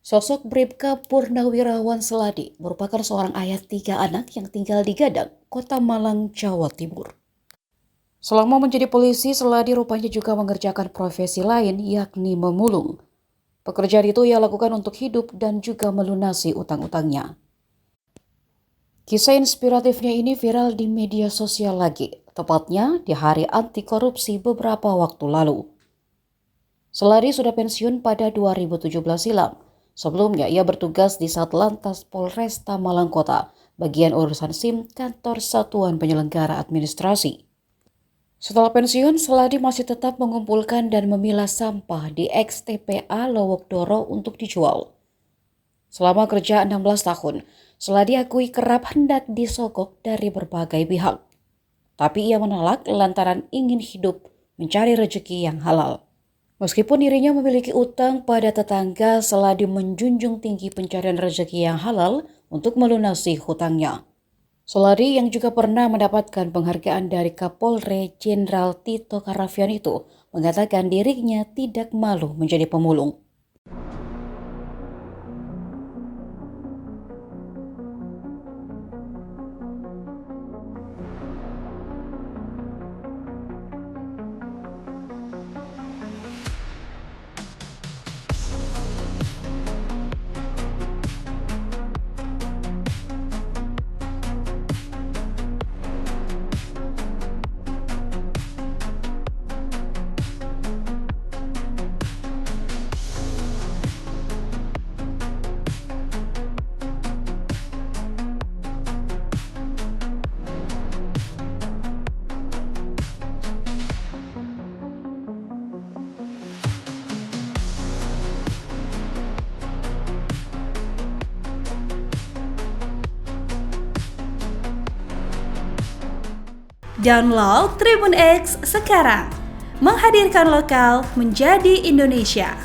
Sosok Bribka Purnawirawan Seladi merupakan seorang ayah 3 anak yang tinggal di Gadang, Kota Malang, Jawa Timur. Selama menjadi polisi, Seladi rupanya juga mengerjakan profesi lain, yakni memulung. Pekerjaan itu ia lakukan untuk hidup dan juga melunasi utang-utangnya. Kisah inspiratifnya ini viral di media sosial lagi, tepatnya di hari anti korupsi beberapa waktu lalu. Seladi sudah pensiun pada 2017 silam. Sebelumnya ia bertugas di Satlantas Polresta Malang Kota, bagian urusan SIM Kantor Satuan Penyelenggara Administrasi. Setelah pensiun, Seladi masih tetap mengumpulkan dan memilah sampah di XTPA Lowokdoro untuk dijual. Selama kerja 16 tahun, Seladi akui kerap hendak disogok dari berbagai pihak. Tapi ia menolak lantaran ingin hidup mencari rezeki yang halal. Meskipun dirinya memiliki utang pada tetangga, Seladi menjunjung tinggi pencarian rezeki yang halal untuk melunasi hutangnya. Seladi yang juga pernah mendapatkan penghargaan dari Kapolri Jenderal Tito Karnavian itu mengatakan dirinya tidak malu menjadi pemulung. Download Tribun X sekarang, menghadirkan lokal menjadi Indonesia.